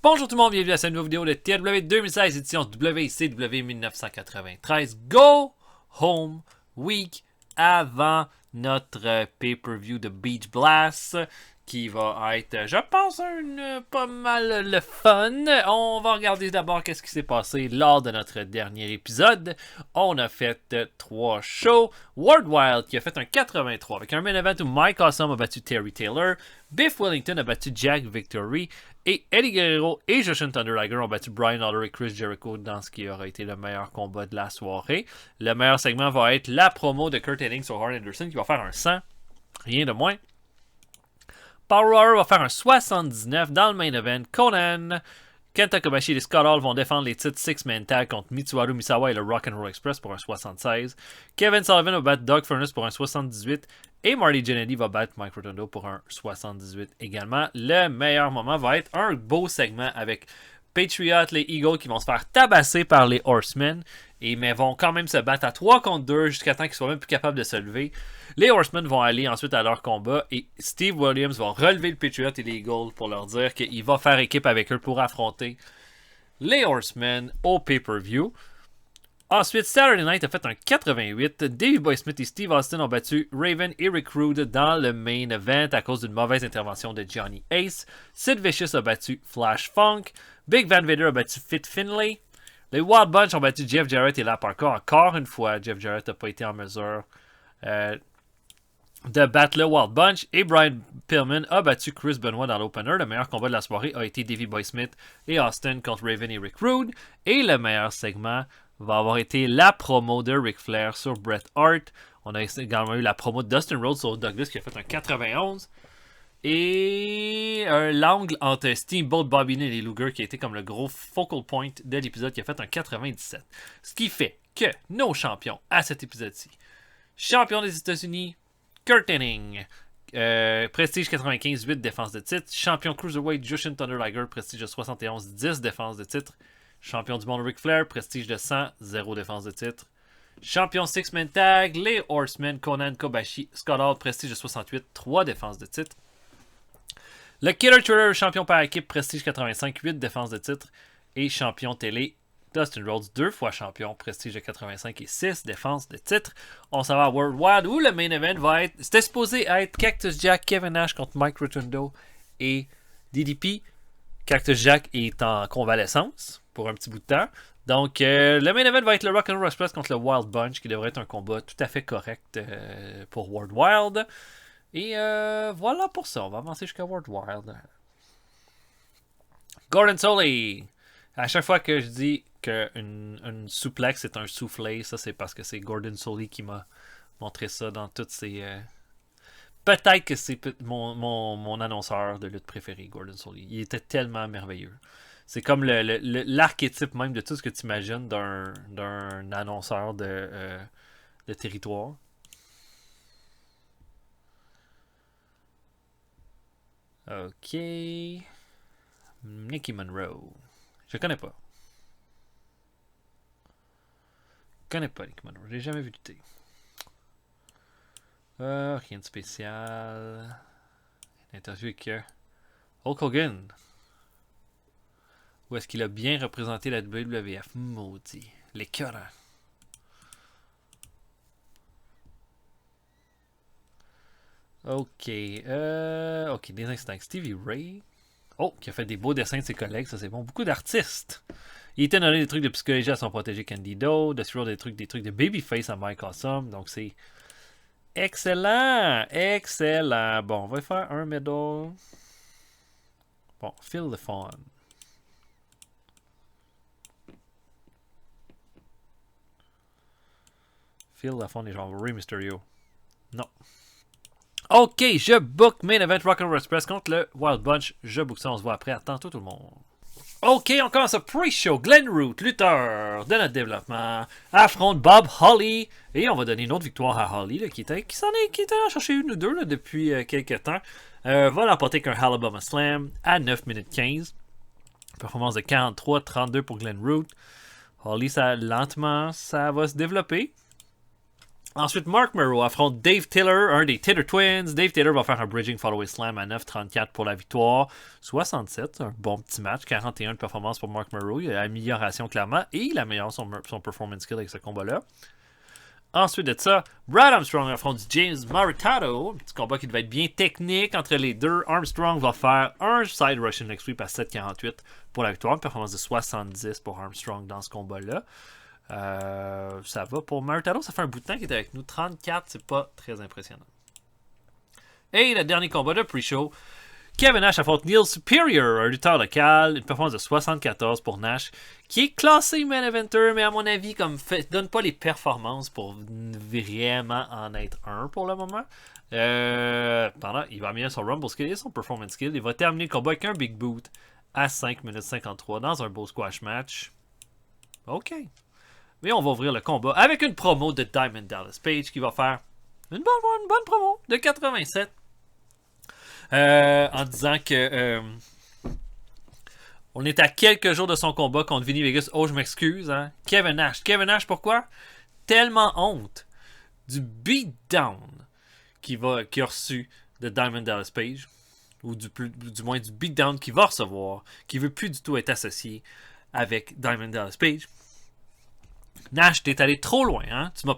Bonjour tout le monde, bienvenue à cette nouvelle vidéo de TLW 2016, édition WCW 1993. Go Home Week avant notre pay-per-view de Beach Blast, qui va être, je pense, pas mal le fun. On va regarder d'abord qu'est-ce qui s'est passé lors de notre dernier épisode. On a fait 3 shows. World Wild qui a fait un 83 avec un main event où Mike Awesome a battu Terry Taylor. Biff Wellington a battu Jack Victory. Et Eddie Guerrero et Jushin Thunder Liger ont battu Brian Lawler et Chris Jericho dans ce qui aura été le meilleur combat de la soirée. Le meilleur segment va être la promo de Kurt Hennig sur Arn Anderson qui va faire un 100. Rien de moins. Power Hour va faire un 79 dans le main event. Conan, Kenta Kobashi et Scott Hall vont défendre les titres Six-Man Tag contre Mitsuharu Misawa et le Rock'n'Roll Express pour un 76. Kevin Sullivan va battre Doug Furnas pour un 78. Et Marty Jannetty va battre Mike Rotundo pour un 78 également. Le meilleur moment va être un beau segment avec Patriot, les Eagles qui vont se faire tabasser par les Horsemen. Mais vont quand même se battre à 3 contre 2 jusqu'à temps qu'ils soient même plus capables de se lever. Les Horsemen vont aller ensuite à leur combat et Steve Williams va relever le Patriot et les Eagles pour leur dire qu'il va faire équipe avec eux pour affronter les Horsemen au pay-per-view. Ensuite, Saturday Night a fait un 88. Davey Boy Smith et Steve Austin ont battu Raven et Rick Rude dans le main event à cause d'une mauvaise intervention de Johnny Ace. Sid Vicious a battu Flash Funk. Big Van Vader a battu Fit Finlay. Les Wild Bunch ont battu Jeff Jarrett et La Parker. Encore une fois, Jeff Jarrett n'a pas été en mesure de battre le Wild Bunch. Et Brian Pillman a battu Chris Benoit dans l'opener. Le meilleur combat de la soirée a été Davey Boy Smith et Austin contre Raven et Rick Rude. Et le meilleur segment va avoir été la promo de Ric Flair sur Bret Hart. On a également eu la promo de Dustin Rhodes sur Douglas qui a fait un 91. Et l'angle entre Steamboat, Bobby Lynn et Luger qui a été comme le gros focal point de l'épisode qui a fait un 97. Ce qui fait que nos champions à cet épisode-ci. Champion des États-Unis, Kurt Hennig. Prestige 95, 8 défense de titre. Champion Cruiserweight, Jushin Thunder Liger. Prestige de 71, 10 défense de titre. Champion du monde Ric Flair, prestige de 100, 0 défense de titre. Champion Six-Man Tag, les Horsemen, Conan, Kobashi, Scott Hall, prestige de 68, 3 défenses de titre. Le Killer Thriller, champion par équipe, prestige 85, 8 défenses de titre. Et champion télé, Dustin Rhodes, 2 fois champion, prestige de 85 et 6 défenses de titre. On s'en va à World Wide où le main event va être, c'était supposé être Cactus Jack, Kevin Nash contre Mike Rotundo et DDP. Cactus Jack est en convalescence pour un petit bout de temps. Donc, le main event va être le Rock'n'Roll Express contre le Wild Bunch, qui devrait être un combat tout à fait correct pour World Wild. Et voilà pour ça. On va avancer jusqu'à World Wild. Gordon Solie. À chaque fois que je dis qu'une souplex est un soufflé, ça c'est parce que c'est Gordon Solie qui m'a montré ça dans toutes ses... Peut-être que c'est mon annonceur de lutte préféré, Gordon Solie. Il était tellement merveilleux. C'est comme l'archétype même de tout ce que tu imagines d'un annonceur de territoire. Ok. Nicky Monroe. Je connais pas. Je connais pas Nicky Monroe. Je l'ai jamais vu lutter. Rien de spécial. Une interview avec Hulk Hogan. Où est-ce qu'il a bien représenté la WWF? Maudit. L'écœurant. Ok. Ok, des instants. Stevie Ray. Oh, qui a fait des beaux dessins de ses collègues. Ça, c'est bon. Beaucoup d'artistes. Il était donné des trucs de psychologie à son protégé Candido. De suivre des trucs de Babyface à Mike Awesome. Donc, c'est... Excellent! Excellent! Bon, on va faire un middle. Bon, Phil the Fawn. Phil the Fawn et genre Rey Mysterio. Non. Ok, je book Main Event Rock'n'Roll Express contre le Wild Bunch. Je book ça, on se voit après. À tantôt tout le monde. Ok, on commence le pre-show. Glenn Root, lutteur de notre développement, affronte Bob Holly. Et on va donner une autre victoire à Holly, là, qui était en chercher une ou deux là, depuis quelques temps. Va l'emporter qu'un Alabama Slam à 9 minutes 15. Performance de 43-32 pour Glenn Root. Holly, lentement, ça va se développer. Ensuite, Mark Merrow affronte Dave Taylor, un des Taylor Twins. Dave Taylor va faire un Bridging Follow Slam à 9,34 pour la victoire. 67, un bon petit match. 41 de performance pour Mark Merrow. Il y a l'amélioration clairement et il améliore son performance skill avec ce combat-là. Ensuite de ça, Brad Armstrong affronte James Maritato. Un petit combat qui devait être bien technique entre les deux. Armstrong va faire un side Russian leg sweep à 7,48 pour la victoire. Une performance de 70 pour Armstrong dans ce combat-là. Ça va pour Maritato. Ça fait un bout de temps qu'il est avec nous. 34, c'est pas très impressionnant. Et le dernier combat de pre-show. Kevin Nash affronte Neil Superior, un lutteur local, une performance de 74 pour Nash, qui est classé main eventer, mais à mon avis, comme donne pas les performances pour vraiment en être un pour le moment. Pendant, il va améliorer son Rumble skill et son Performance skill. Il va terminer le combat avec un Big Boot à 5 minutes 53 dans un beau squash match. Ok. Mais on va ouvrir le combat avec une promo de Diamond Dallas Page qui va faire une bonne promo de 87. En disant que on est à quelques jours de son combat contre Vinny Vegas. Oh, je m'excuse. Hein? Kevin Nash. Kevin Nash, pourquoi? Tellement honte du beatdown qu'il a reçu de Diamond Dallas Page. Ou du moins du beatdown qu'il va recevoir. Qui veut plus du tout être associé avec Diamond Dallas Page. Nash, t'es allé trop loin. Hein? Tu m'as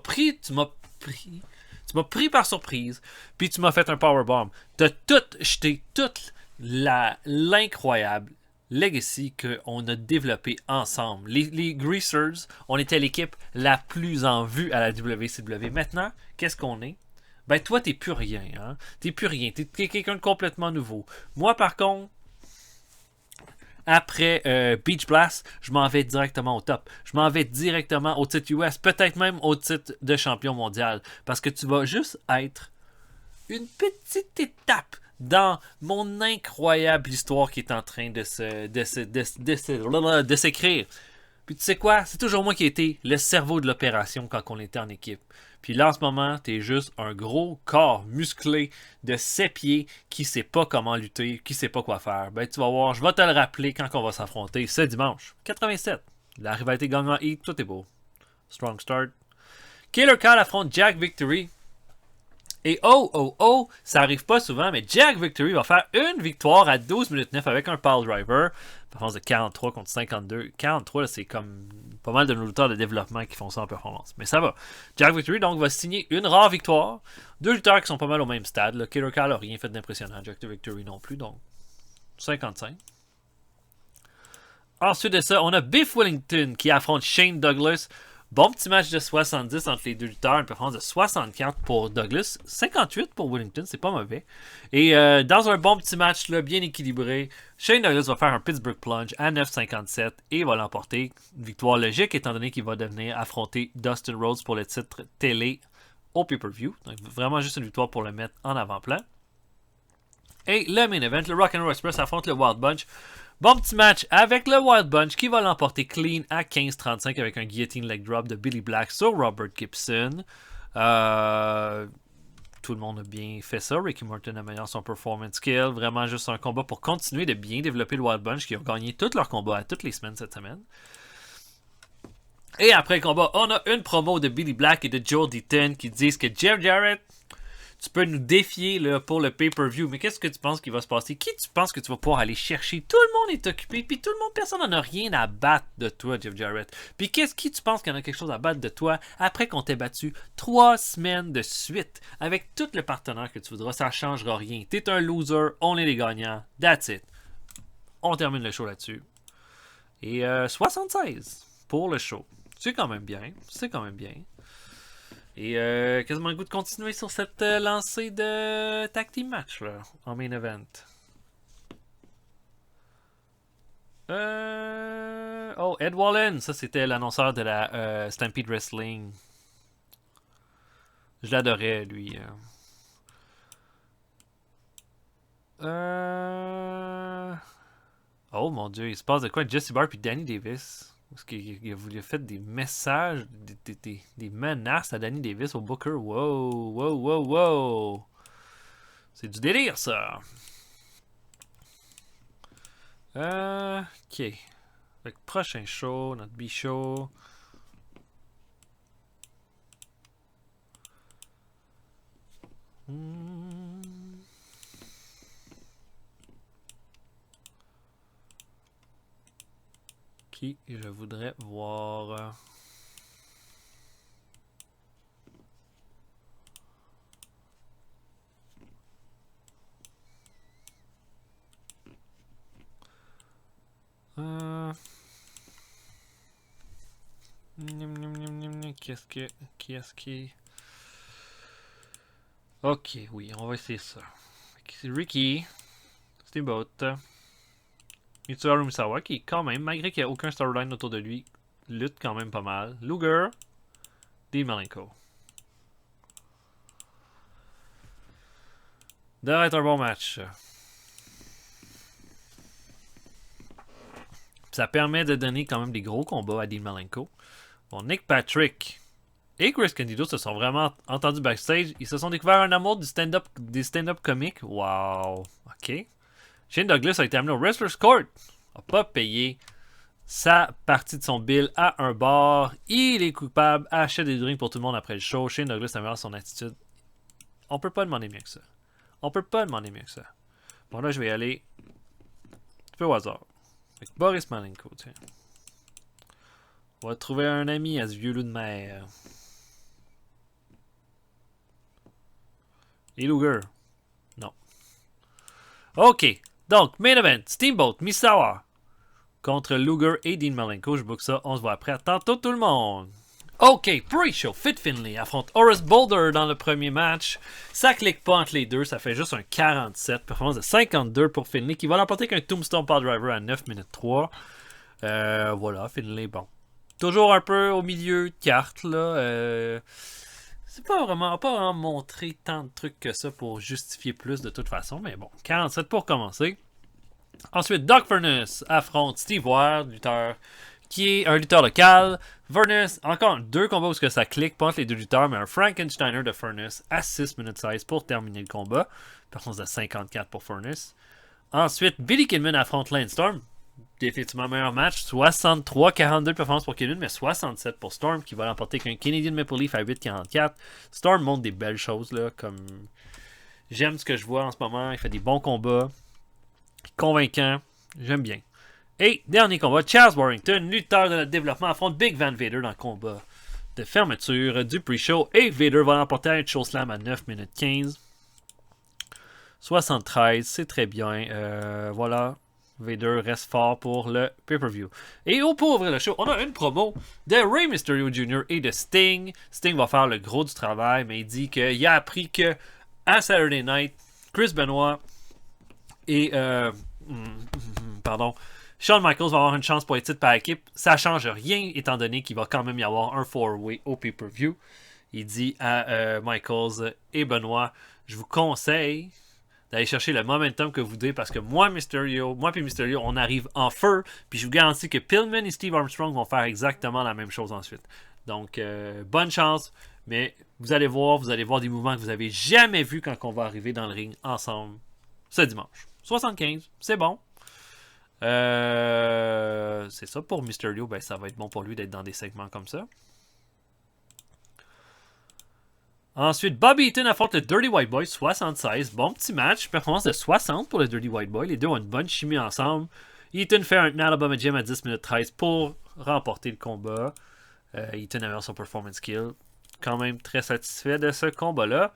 pris par surprise, puis tu m'as fait un powerbomb. T'as jeté toute l'incroyable legacy qu'on a développé ensemble. Les Greasers, on était l'équipe la plus en vue à la WCW. Maintenant, qu'est-ce qu'on est? Ben toi, t'es plus rien. Hein? T'es plus rien. T'es quelqu'un de complètement nouveau. Moi, par contre, après Beach Blast, je m'en vais directement au top. Je m'en vais directement au titre US, peut-être même au titre de champion mondial. Parce que tu vas juste être une petite étape dans mon incroyable histoire qui est en train de s'écrire. Puis tu sais quoi? C'est toujours moi qui ai été le cerveau de l'opération quand on était en équipe. Puis là, en ce moment, t'es juste un gros corps musclé de 7 pieds qui sait pas comment lutter, qui sait pas quoi faire. Ben, tu vas voir, je vais te le rappeler quand on va s'affronter ce dimanche. 87. La rivalité gagnant Heat, tout est beau. Strong start. Killer Kyle affronte Jack Victory. Et ça arrive pas souvent, mais Jack Victory va faire une victoire à 12 minutes 9 avec un pile driver. Performance de 43 contre 52. 43, là, c'est comme pas mal de nos lutteurs de développement qui font ça en performance. Mais ça va. Jack Victory, donc, va signer une rare victoire. Deux lutteurs qui sont pas mal au même stade. Là. Killer Kyle n'a rien fait d'impressionnant. Jack Victory non plus, donc 55. Ensuite de ça, on a Biff Wellington qui affronte Shane Douglas. Bon petit match de 70 entre les deux lutteurs, une performance de 64 pour Douglas, 58 pour Wellington, c'est pas mauvais. Et dans un bon petit match là, bien équilibré, Shane Douglas va faire un Pittsburgh Plunge à 9,57 et va l'emporter. Une victoire logique étant donné qu'il va devenir affronter Dustin Rhodes pour le titre télé au pay-per-view. Donc vraiment juste une victoire pour le mettre en avant-plan. Et le main event, le Rock'n'Roll Express affronte le Wild Bunch. Bon petit match avec le Wild Bunch qui va l'emporter clean à 15-35 avec un guillotine leg drop de Billy Black sur Robert Gibson. Tout le monde a bien fait ça. Ricky Morton améliore son performance skill. Vraiment juste un combat pour continuer de bien développer le Wild Bunch qui ont gagné tous leurs combats à toutes les semaines cette semaine. Et après le combat, on a une promo de Billy Black et de Joe Deaton qui disent que Jeff Jarrett, tu peux nous défier là, pour le pay-per-view, mais qu'est-ce que tu penses qu'il va se passer? Qui tu penses que tu vas pouvoir aller chercher? Tout le monde est occupé, puis tout le monde, personne n'en a rien à battre de toi, Jeff Jarrett. Puis qui tu penses qu'il en a quelque chose à battre de toi après qu'on t'ait battu 3 semaines de suite avec tout le partenaire que tu voudras? Ça changera rien. T'es un loser, on est les gagnants. That's it. On termine le show là-dessus. Et 76 pour le show. C'est quand même bien. C'est quand même bien. Et quasiment le goût de continuer sur cette lancée de tag team match là, en main event. Oh, Ed Wallen, ça c'était l'annonceur de la Stampede Wrestling. Je l'adorais lui. Oh mon dieu, il se passe de quoi? Jesse Barr puis Danny Davis. Parce qu'il a fait des messages, des menaces à Danny Davis au Booker. Wow. C'est du délire, ça. Ok. Avec prochain show, notre B-show. Qui je voudrais voir. Qui est-ce qui... Ok, oui, on va essayer ça. C'est Ricky, Steamboat, Mitsuharu Misawa, qui quand même, malgré qu'il n'y a aucun storyline autour de lui, lutte quand même pas mal. Luger, Dean Malenko. Devrait être un bon match. Ça permet de donner quand même des gros combats à Dean Malenko. Bon, Nick Patrick et Chris Candido se sont vraiment entendus backstage. Ils se sont découverts un amour des stand-up comiques. Wow. OK. Shane Douglas a été amené au Wrestler's Court. A pas payé sa partie de son bill à un bar. Il est coupable. Achète des drinks pour tout le monde après le show. Shane Douglas améliore son attitude. On peut pas demander mieux que ça. On peut pas demander mieux que ça. Bon, là, je vais y aller un peu au hasard. Avec Boris Malenko, tiens. On va trouver un ami à ce vieux loup de mer. Et Luger. Non. OK. Donc, main event. Steamboat, Misawa. Contre Luger et Dean Malenko. Je book ça. On se voit après. À tantôt tout le monde. OK. Pre-show. Fit Finlay affronte Horace Boulder dans le premier match. Ça clique pas entre les deux. Ça fait juste un 47. Performance de 52 pour Finlay qui va l'emporter avec un Tombstone Power Driver à 9 minutes 3. Voilà. Finlay, bon. Toujours un peu au milieu de carte, là. C'est pas vraiment montré tant de trucs que ça pour justifier plus de toute façon. Mais bon, 47 pour commencer. Ensuite, Doc Furnas affronte Steve Ward, lutteur, qui est un lutteur local. Furnas, encore deux combats où ça clique, pas entre les deux lutteurs, mais un Frankensteiner de Furnas à 6 minutes 16 pour terminer le combat. Performance de 54 pour Furnas. Ensuite, Billy Kidman affronte Lance Storm. Définitivement meilleur match. 63-42 performance pour Kidman, mais 67 pour Storm, qui va l'emporter avec un Canadian Maple Leaf à 8-44. Storm montre des belles choses, là, comme... J'aime ce que je vois en ce moment. Il fait des bons combats. Convaincant. J'aime bien. Et dernier combat, Chaz Warrington, lutteur de notre développement, affronte Big Van Vader dans le combat de fermeture du pre-show. Et Vader va l'emporter à un chokeslam à 9 minutes 15. 73, c'est très bien. Voilà. Vader reste fort pour le pay-per-view. Et pour ouvrir le show, on a une promo de Rey Mysterio Jr. et de Sting. Sting va faire le gros du travail, mais il dit qu'il a appris que à Saturday Night, Chris Benoit et Shawn Michaels vont avoir une chance pour les titres par équipe. Ça change rien, étant donné qu'il va quand même y avoir un 4-way au pay-per-view. Il dit à Michaels et Benoit, je vous conseille d'aller chercher le momentum que vous devez, parce que moi puis Mysterio, on arrive en feu, puis je vous garantis que Pillman et Steve Armstrong vont faire exactement la même chose ensuite. Donc, bonne chance, mais vous allez voir des mouvements que vous n'avez jamais vus quand on va arriver dans le ring ensemble ce dimanche. 75, c'est bon. C'est ça pour Mysterio, ben ça va être bon pour lui d'être dans des segments comme ça. Ensuite, Bobby Eaton affronte le Dirty White Boy, 76. Bon petit match. Performance de 60 pour le Dirty White Boy. Les deux ont une bonne chimie ensemble. Eaton fait un Alabama Jam à 10 minutes 13 pour remporter le combat. Eaton améliore son performance skill. Quand même très satisfait de ce combat-là.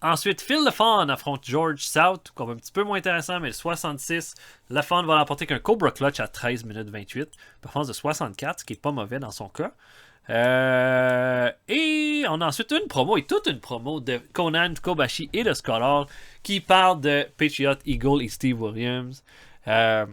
Ensuite, Phil LaFon affronte George South. Combat un petit peu moins intéressant, mais le 66. LaFon va l'emporter avec un Cobra Clutch à 13 minutes 28. Performance de 64, ce qui n'est pas mauvais dans son cas. Et on a ensuite une promo et toute une promo de Conan Kobashi et de Scott Hall qui parle de Patriot Eagle et Steve Williams. Conan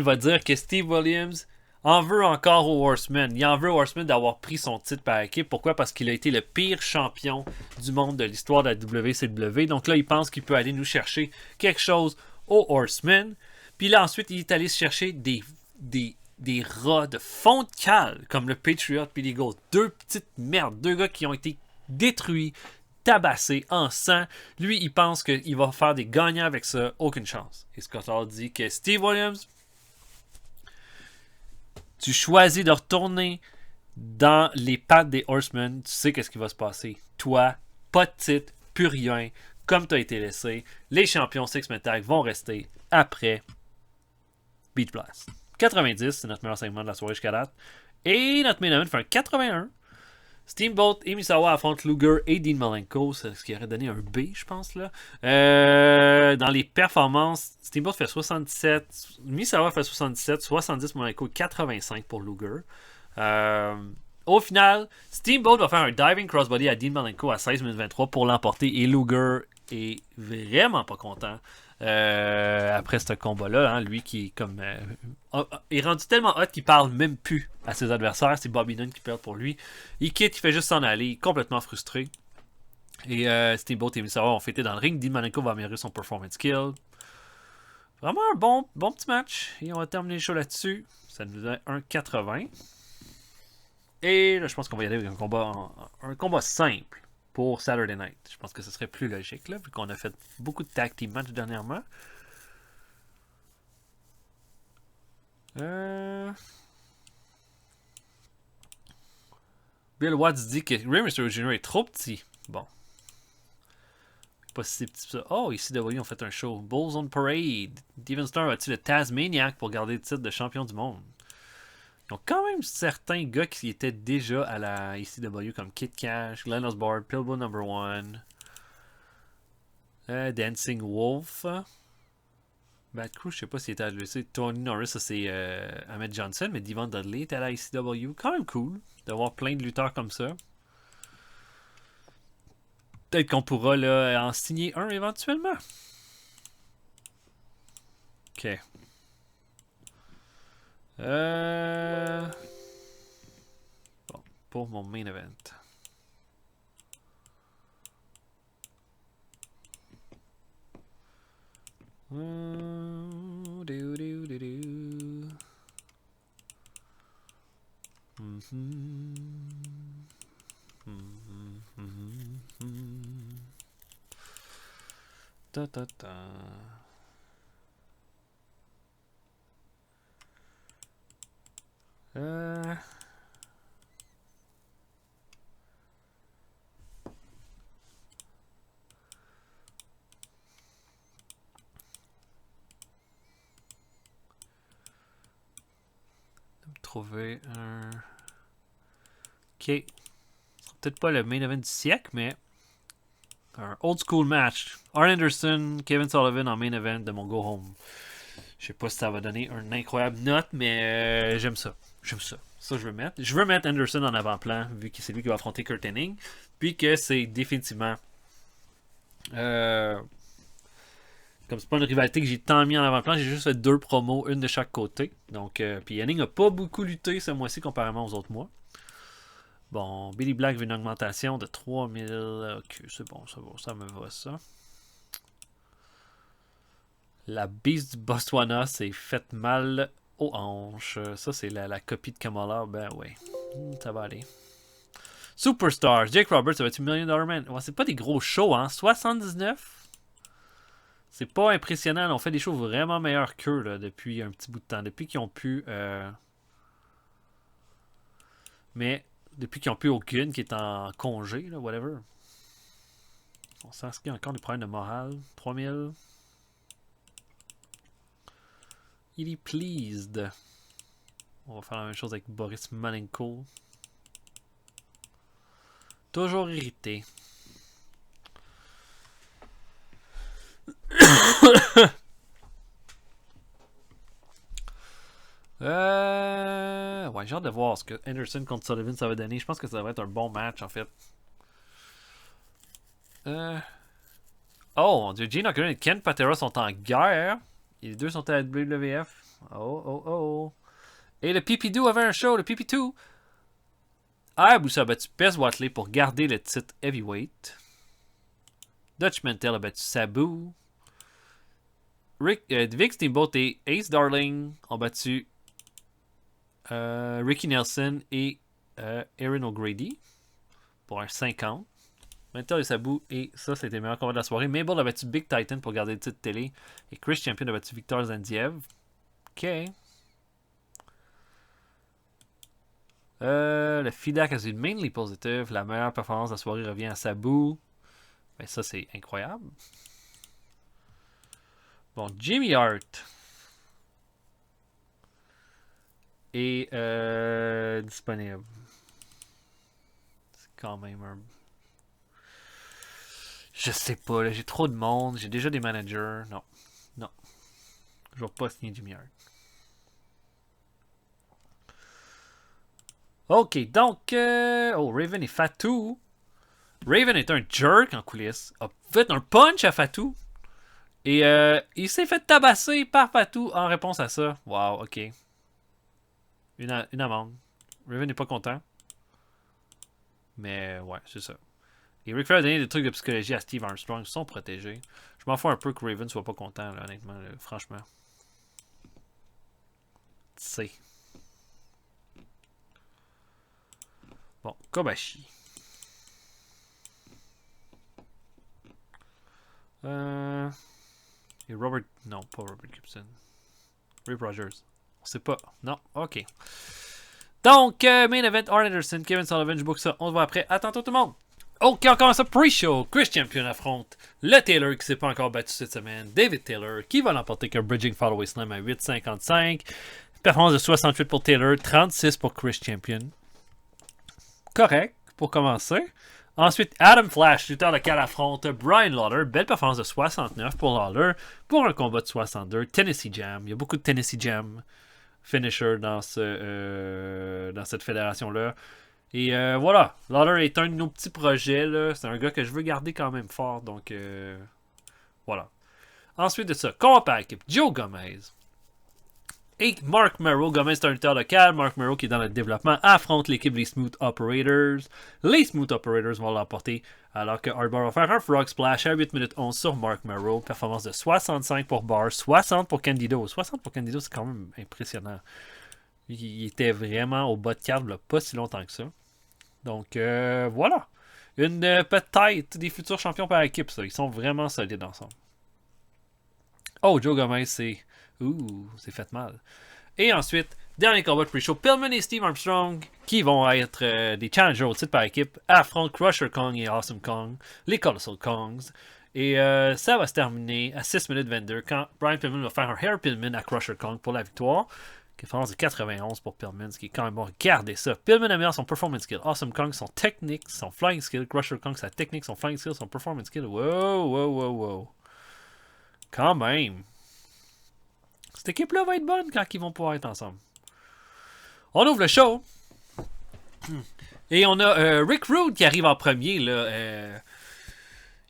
va dire que Steve Williams en veut encore aux Horsemen. Il en veut aux Horsemen d'avoir pris son titre par équipe. Pourquoi? Parce qu'il a été le pire champion du monde de l'histoire de la WCW. Donc là, il pense qu'il peut aller nous chercher quelque chose aux Horsemen. Puis là, ensuite, il est allé chercher des rats de fond de cale comme le Patriot et l'Eagle. Deux petites merdes. Deux gars qui ont été détruits, tabassés en sang. Lui, il pense qu'il va faire des gagnants avec ça. Aucune chance. Et Scott Hall dit que Steve Williams, tu choisis de retourner dans les pattes des Horsemen, tu sais qu'est-ce qui va se passer. Toi, pas de titre, plus rien, comme tu as été laissé. Les champions Six-Man Tag vont rester après Beach Blast. 90, c'est notre meilleur segment de la soirée jusqu'à date. Et notre main event fait un 81. Steamboat et Misawa affrontent Luger et Dean Malenko, ce qui aurait donné un B, je pense. Là. Dans les performances, Steamboat fait 67, Misawa fait 77, 70 Malenko, 85 pour Luger. Au final, Steamboat va faire un diving crossbody à Dean Malenko à 16 minutes 23 pour l'emporter et Luger est vraiment pas content. Après ce combat-là, hein, lui qui comme est rendu tellement hot qu'il parle même plus à ses adversaires. C'est Bobby Nunn qui perd pour lui. Il quitte, il fait juste s'en aller, complètement frustré. Et Steamboat et Misawa ont fêté dans le ring. Dean Malenko va améliorer son performance kill. Vraiment un bon petit match. Et on va terminer le show là-dessus. Ça nous donne un 80. Et là, je pense qu'on va y aller avec un combat simple pour Saturday Night. Je pense que ce serait plus logique, là, vu qu'on a fait beaucoup de tag team match dernièrement. Bill Watts dit que Rey Mysterio Jr. est trop petit. Bon. Pas si petit ça. Oh, ici, ECW ont fait un show. Bulls on Parade. Steven Starr a-t-il le Tasmaniac pour garder le titre de champion du monde? Ils ont quand même certains gars qui étaient déjà à la ECW comme Kid Cash, Glenn Osborne, Pilbo No. 1, Dancing Wolf, Bad Crew, je sais pas s'il était à l'UC. Tony Norris, ça c'est Ahmed Johnson, mais Devon Dudley était à la ECW. Quand même cool d'avoir plein de lutteurs comme ça. Peut-être qu'on pourra là, en signer un éventuellement. Ok. Bon, pour mon main event. Ta ta ta. Trouver un. Ok. Peut-être pas le main event du siècle, mais un old school match. Arn Anderson, Kevin Sullivan en main event de mon Go Home. Je sais pas si ça va donner une incroyable note, mais j'aime ça. J'aime ça. Ça, je veux mettre. Je veux mettre Anderson en avant-plan, vu que c'est lui qui va affronter Kurt Hennig. Puis que c'est définitivement. Comme c'est pas une rivalité que j'ai tant mis en avant-plan, j'ai juste fait 2 promos, une de chaque côté. Donc, puis Hennig n'a pas beaucoup lutté ce mois-ci comparément aux autres mois. Bon, Billy Black veut une augmentation de 3000. Ok, c'est bon, ça me va ça. La Beast du Botswana s'est faite mal aux hanches. Ça, c'est la copie de Kamala. Ben ouais, ça va aller. Superstars, Jake Roberts, ça va être $1 Million Man. Ouais, c'est pas des gros shows, hein. 79. C'est pas impressionnant. On fait des shows vraiment meilleurs qu'eux là, depuis un petit bout de temps. Depuis qu'ils ont pu. Mais depuis qu'ils ont pu aucune qui est en congé, là, whatever. On s'inscrit encore des problèmes de morale. 3000. Il est pleased. On va faire la même chose avec Boris Malenko. Toujours irrité. Ouais, j'ai hâte de voir ce que Anderson contre Sullivan ça va donner. Je pense que ça va être un bon match en fait. Oh mon dieu, Gene Okerlund et Ken Patera sont en guerre. Et les deux sont à la WWF. Oh. Et le PP2 avait un show, le PP2. Hayabusa a battu Pez Watley pour garder le titre heavyweight. Dutch Mantel a battu Sabu. Vic Steamboat et Ace Darling ont battu Ricky Nelson et Aaron O'Grady pour un 50. Mantel et Sabu, et ça, c'était le meilleur combat de la soirée. Mabel a battu Big Titan pour garder le titre télé. Et Chris Champion a battu Victor Zandiev. Ok. Le feedback a été mainly positive. La meilleure performance de la soirée revient à Sabu. Ben ça, c'est incroyable. Bon, Jimmy Hart est disponible. C'est quand même un... Je sais pas, j'ai trop de monde, j'ai déjà des managers. Non, non. Je vais pas signer Jimmy Hart. Ok, donc... Oh, Raven et Fatou. Raven est un jerk en coulisses. A fait un punch à Fatou. Et il s'est fait tabasser par Fatou en réponse à ça. Wow, ok. Une amende. Raven n'est pas content. Mais ouais, c'est ça. Et Ric Flair a donné des trucs de psychologie à Steve Armstrong. Ils sont protégés. Je m'en fous un peu que Raven soit pas content, là, honnêtement. Là, franchement. C'est. Bon, Kobashi. Et Robert... Non, pas Robert Gibson. Rip Rogers. On sait pas. Non, ok. Donc, main event, Arn Anderson, Kevin Sullivan, je book ça. On se voit après. À tantôt tout le monde. Ok, on commence ça pre-show. Chris Champion affronte le Taylor qui s'est pas encore battu cette semaine. David Taylor qui va l'emporter qu'un Bridging Fallaway Slam à 8,55. Performance de 68 pour Taylor, 36 pour Chris Champion. Correct pour commencer. Ensuite, Adam Flash, lutteur local, affronte Brian Lawler. Belle performance de 69 pour Lawler pour un combat de 62. Tennessee Jam. Il y a beaucoup de Tennessee Jam finisher dans cette fédération-là. Et voilà. Lawler est un de nos petits projets. C'est un gars que je veux garder quand même fort. Donc, voilà. Ensuite de ça, combat par équipe. Joe Gomez et Mark Merrow. Gomez est un lutteur local. Mark Merrow, qui est dans le développement, affronte l'équipe des Smooth Operators. Les Smooth Operators vont l'emporter alors que Hardbar va faire un Frog Splash à 8 minutes 11 sur Mark Merrow. Performance de 65 pour Barr, 60 pour Candido. 60 pour Candido, c'est quand même impressionnant. Il était vraiment au bas de carte il n'y a pas si longtemps que ça. Donc voilà. Peut-être des futurs champions par équipe, ça. Ils sont vraiment solides ensemble. Oh, Joe Gomez, c'est fait mal. Et ensuite, dernier combat de pre-show, Pillman et Steve Armstrong, qui vont être des challengers au titre par équipe, affrontent Crusher Kong et Awesome Kong, les Colossal Kongs. Et ça va se terminer à 6 minutes 22 quand Brian Pillman va faire un Hair Pillman à Crusher Kong pour la victoire. Performance de 91 pour Pillman, ce qui est quand même bon. Regardez ça. Pillman améliore son performance skill. Awesome Kong, son technique, son flying skill. Crusher Kong, sa technique, son flying skill, son performance skill. Wow. Quand même. Cette équipe-là va être bonne quand ils vont pouvoir être ensemble. On ouvre le show. Et on a Rick Rude qui arrive en premier. Là,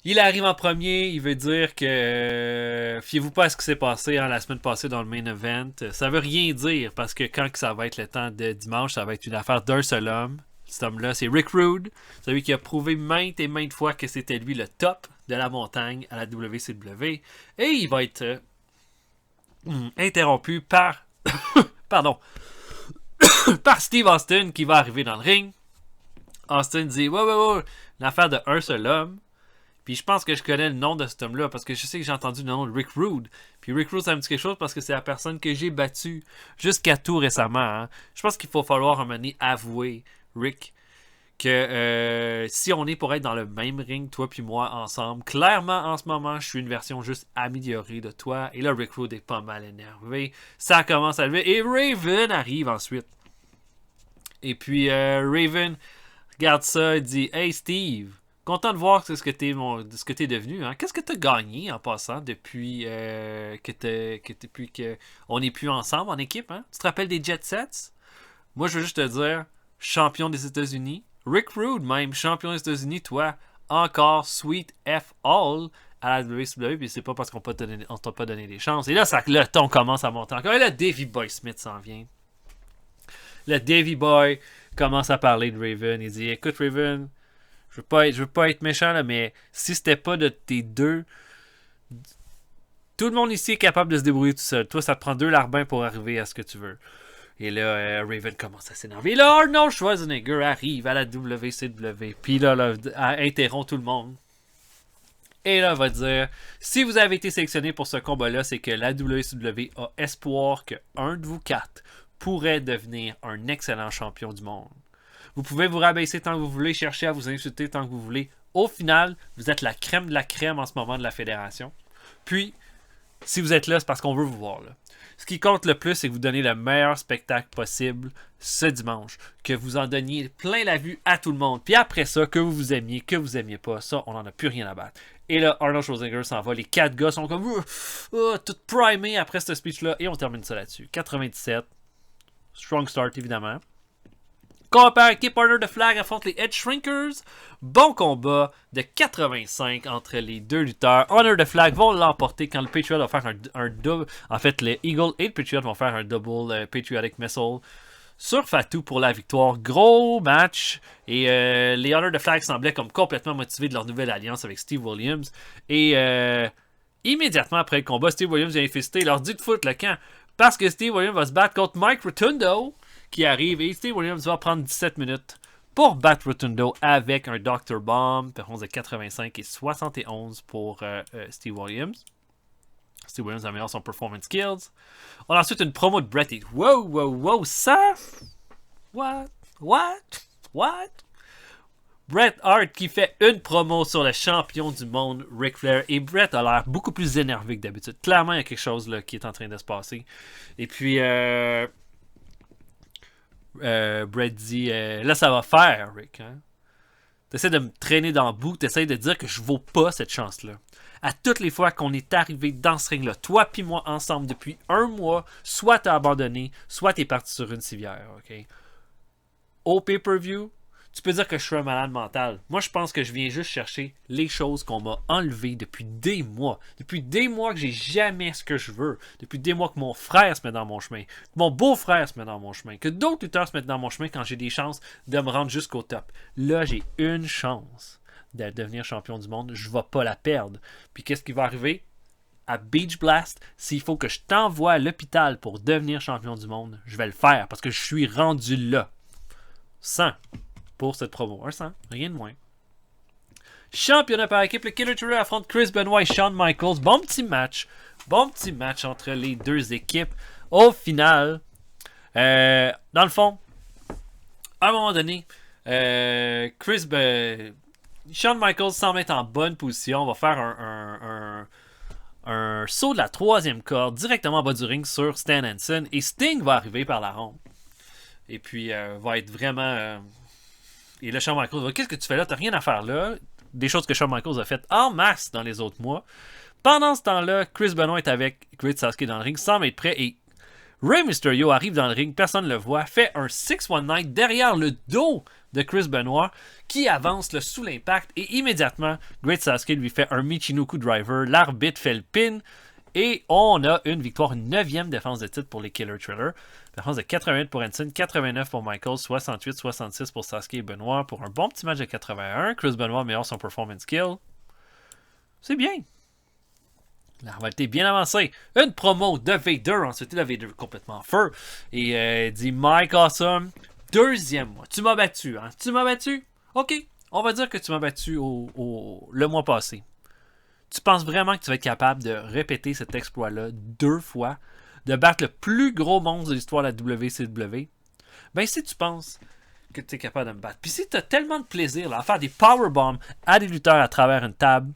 il arrive en premier. Il veut dire que... fiez-vous pas à ce qui s'est passé la semaine passée dans le main event. Ça veut rien dire parce que quand ça va être le temps de dimanche, ça va être une affaire d'un seul homme. Cet homme-là, c'est Rick Rude. Celui qui a prouvé maintes et maintes fois que c'était lui le top de la montagne à la WCW. Et il va être... interrompu par pardon par Steve Austin qui va arriver dans le ring. Austin dit ouais, l'affaire de un seul homme. Puis je pense que je connais le nom de cet homme-là parce que je sais que j'ai entendu le nom de Rick Rude. Puis Rick Rude, ça me dit quelque chose parce que c'est la personne que j'ai battue jusqu'à tout récemment. Hein. Je pense qu'il faut falloir à un moment donné avouer, Rick, que si on est pour être dans le même ring, toi puis moi, ensemble, clairement, en ce moment, je suis une version juste améliorée de toi. Et là, Rick Rude est pas mal énervé. Ça commence à lever. Et Raven arrive ensuite. Et puis, Raven regarde ça et dit « Hey, Steve, content de voir ce que t'es devenu. Hein? Qu'est-ce que t'as gagné en passant depuis qu'on n'est plus ensemble en équipe? Hein? Tu te rappelles des Jet Sets? Moi, je veux juste te dire, champion des États-Unis. Rick Rude, même, champion des États-Unis, toi, encore Sweet F All à la WCW, puis c'est pas parce qu'on t'a pas donné des chances. Et là, le ton commence à monter encore. Et là, Davey Boy Smith s'en vient. Le Davey Boy commence à parler de Raven. Il dit, écoute, Raven, je veux pas être méchant, là, mais si c'était pas de tes deux... Tout le monde ici est capable de se débrouiller tout seul. Toi, ça te prend 2 larbins pour arriver à ce que tu veux. Et là, Raven commence à s'énerver. Et là, Arnold Schwarzenegger arrive à la WCW. Puis là, interrompt tout le monde. Et là, va dire, si vous avez été sélectionné pour ce combat-là, c'est que la WCW a espoir que un de vous 4 pourrait devenir un excellent champion du monde. Vous pouvez vous rabaisser tant que vous voulez, chercher à vous insulter tant que vous voulez. Au final, vous êtes la crème de la crème en ce moment de la fédération. Puis, si vous êtes là, c'est parce qu'on veut vous voir là. Ce qui compte le plus, c'est que vous donnez le meilleur spectacle possible ce dimanche. Que vous en donniez plein la vue à tout le monde. Puis après ça, que vous aimiez, que vous aimiez pas, ça, on n'en a plus rien à battre. Et là, Arnold Schwarzenegger s'en va. Les 4 gars sont comme tout primés après ce speech-là. Et on termine ça là-dessus. 97. Strong start, évidemment. Combat par équipe, Honor the Flag affronte les Edge Shrinkers. Bon combat de 85 entre les deux lutteurs. Honor the Flag vont l'emporter quand le Patriot va faire un double. En fait, les Eagle et le Patriot vont faire un double Patriotic Missile sur Fatu pour la victoire. Gros match. Et les Honor the Flag semblaient comme complètement motivés de leur nouvelle alliance avec Steve Williams. Et immédiatement après le combat, Steve Williams vient féliciter. Il leur dit de foutre le camp. Parce que Steve Williams va se battre contre Mike Rotundo qui arrive. Et Steve Williams va prendre 17 minutes pour battre Rotundo avec un Dr. Bomb. Performance de 85 et 71 pour Steve Williams. Steve Williams améliore son performance skills. On a ensuite une promo de Bret. Wow, ça? What? Bret Hart qui fait une promo sur le champion du monde, Ric Flair. Et Bret a l'air beaucoup plus énervé que d'habitude. Clairement, il y a quelque chose là, qui est en train de se passer. Et puis, Bret dit là, ça va faire, Rick. Hein? T'essaies de me traîner dans le bout. T'essaies de dire que je vaux pas cette chance-là. À toutes les fois qu'on est arrivé dans ce ring-là, toi puis moi ensemble depuis un mois, soit t'as abandonné, soit t'es parti sur une civière. Okay? Au pay-per-view, tu peux dire que je suis un malade mental. Moi, je pense que je viens juste chercher les choses qu'on m'a enlevées depuis des mois. Depuis des mois que j'ai jamais ce que je veux. Depuis des mois que mon frère se met dans mon chemin. Que mon beau-frère se met dans mon chemin. Que d'autres lutteurs se mettent dans mon chemin quand j'ai des chances de me rendre jusqu'au top. Là, j'ai une chance de devenir champion du monde. Je ne vais pas la perdre. Puis qu'est-ce qui va arriver? À Beach Blast, s'il faut que je t'envoie à l'hôpital pour devenir champion du monde, je vais le faire parce que je suis rendu là. 100 pour cette promo. 100, rien de moins. Championnat par équipe, le Killer Thriller affronte Chris Benoit et Shawn Michaels. Bon petit match entre les deux équipes. Au final, dans le fond, à un moment donné, Shawn Michaels semble être en bonne position. On va faire un saut de la troisième corde directement en bas du ring sur Stan Hansen. Et Sting va arriver par la ronde. Et puis, va être vraiment... Et là, Shawn Michaels va, qu'est-ce que tu fais là? T'as rien à faire là. Des choses que Shawn Michaels a faites en masse dans les autres mois. Pendant ce temps-là, Chris Benoit est avec Great Sasuke dans le ring, semble être prêt. Et Rey Mysterio arrive dans le ring, personne ne le voit, fait un 619 derrière le dos de Chris Benoit, qui avance là, sous l'impact. Et immédiatement, Great Sasuke lui fait un Michinoku Driver. L'arbitre fait le pin. Et on a une victoire, une 9e défense de titre pour les Killer Thriller. Défense de 88 pour Hansen, 89 pour Michaels, 68-66 pour Sasuke et Benoit pour un bon petit match de 81. Chris Benoit améliore son performance skill. C'est bien. La rivalité est bien avancée. Une promo de Vader. Ensuite, le Vader complètement feu. Et dit Mike Awesome, deuxième mois. Tu m'as battu. Hein? Tu m'as battu? Ok. On va dire que tu m'as battu le mois passé. Tu penses vraiment que tu vas être capable de répéter cet exploit-là 2 fois, de battre le plus gros monstre de l'histoire de la WCW? Ben, si tu penses que tu es capable de me battre, puis si tu as tellement de plaisir là, à faire des powerbombs à des lutteurs à travers une table,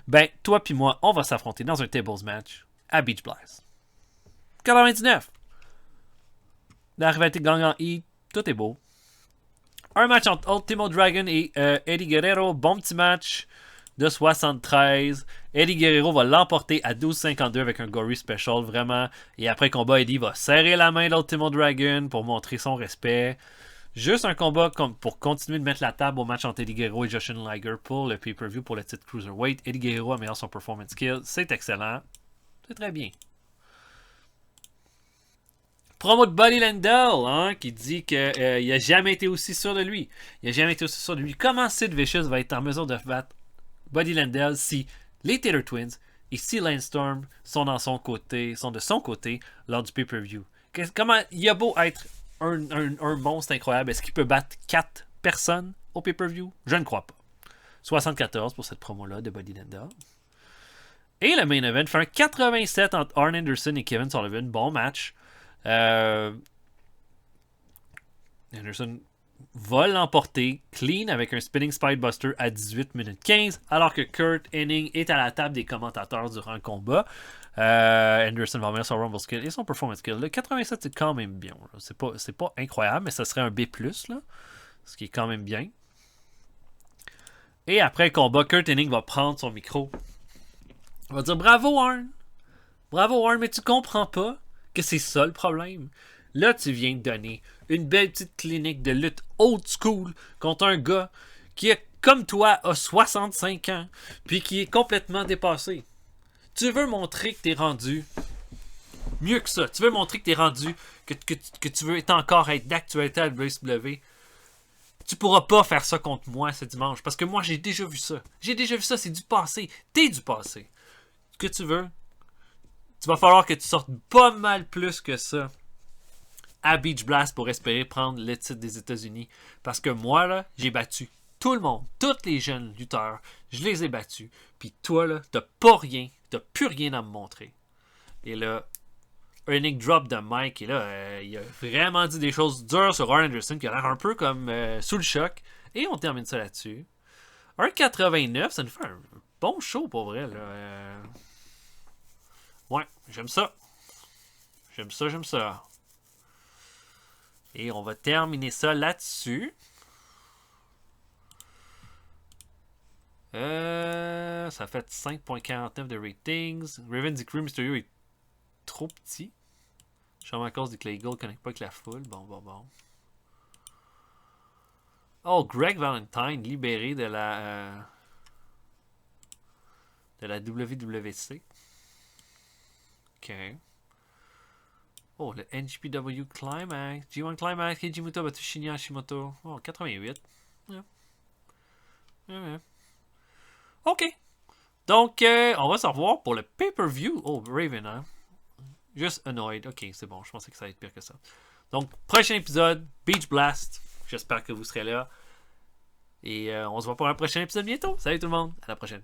ben, toi puis moi, on va s'affronter dans un tables match à Beach Blast. 99. La rivalité gagnant E, tout est beau. Un match entre Ultimo Dragon et Eddie Guerrero, bon petit match de 73. Eddie Guerrero va l'emporter à 12,52 avec un Gory Special, vraiment. Et après combat, Eddie va serrer la main d'Ultimo Dragon pour montrer son respect. Juste un combat pour continuer de mettre la table au match entre Eddie Guerrero et Jushin Liger pour le pay-per-view pour le titre Cruiserweight. Eddie Guerrero améliore son performance skill. C'est excellent. C'est très bien. Promo de Buddy Landel, hein, qui dit qu'il n'a jamais été aussi sûr de lui. Comment Sid Vicious va être en mesure de battre Buddy Landel si les Taylor Twins et si Lance Storm sont de son côté lors du pay-per-view? Comment il a beau être un monstre incroyable, est-ce qu'il peut battre 4 personnes au pay-per-view? Je ne crois pas. 74 pour cette promo-là de Buddy Landel. Et le main event fait un 87 entre Arn Anderson et Kevin Sullivan. Bon match. Anderson va l'emporter clean avec un Spinning Spinebuster à 18 minutes 15, alors que Kurt Hennig est à la table des commentateurs durant le combat. Anderson va revenir son Rumble Skill et son Performance Skill. Le 87, c'est quand même bien. C'est pas incroyable, mais ça serait un B+, là, ce qui est quand même bien. Et après le combat, Kurt Hennig va prendre son micro. Il va dire « Bravo, Arn! Bravo, Arn, mais tu comprends pas que c'est ça le problème. Là, tu viens de donner une belle petite clinique de lutte old school contre un gars qui, comme toi, a 65 ans puis qui est complètement dépassé. Tu veux montrer que t'es rendu mieux que ça. Tu veux montrer que t'es rendu, que tu veux encore être d'actualité à la WCW. Tu pourras pas faire ça contre moi ce dimanche parce que moi, j'ai déjà vu ça. J'ai déjà vu ça, c'est du passé. T'es du passé. Ce que tu veux, tu vas falloir que tu sortes pas mal plus que ça à Beach Blast pour espérer prendre le titre des États-Unis. Parce que moi, là, j'ai battu tout le monde, tous les jeunes lutteurs, je les ai battus. Puis toi, là, t'as pas rien, t'as plus rien à me montrer. Et là, un nick drop de Mike, et là, il a vraiment dit des choses dures sur Arn Anderson qui a l'air un peu comme sous le choc. Et on termine ça là-dessus. 1,89, ça nous fait un bon show pour vrai, là. Ouais, j'aime ça. J'aime ça, j'aime ça. Et on va terminer ça là-dessus. Ça fait 5.49 de ratings. Raven dit que Mysterio est trop petit. Sûrement à cause du Clay Gold ne connecte pas avec la foule. Bon. Oh, Greg Valentine, libéré de la WWC. Ok. Oh, le NGPW Climax. G1 Climax, Keiji battu Shinya Hashimoto. Oh, 88. Ouais. Ok. Donc, on va se revoir pour le pay-per-view. Oh, Raven, hein. Juste annoyed. Ok, c'est bon. Je pensais que ça allait être pire que ça. Donc, prochain épisode, Beach Blast. J'espère que vous serez là. Et on se voit pour un prochain épisode bientôt. Salut tout le monde. À la prochaine.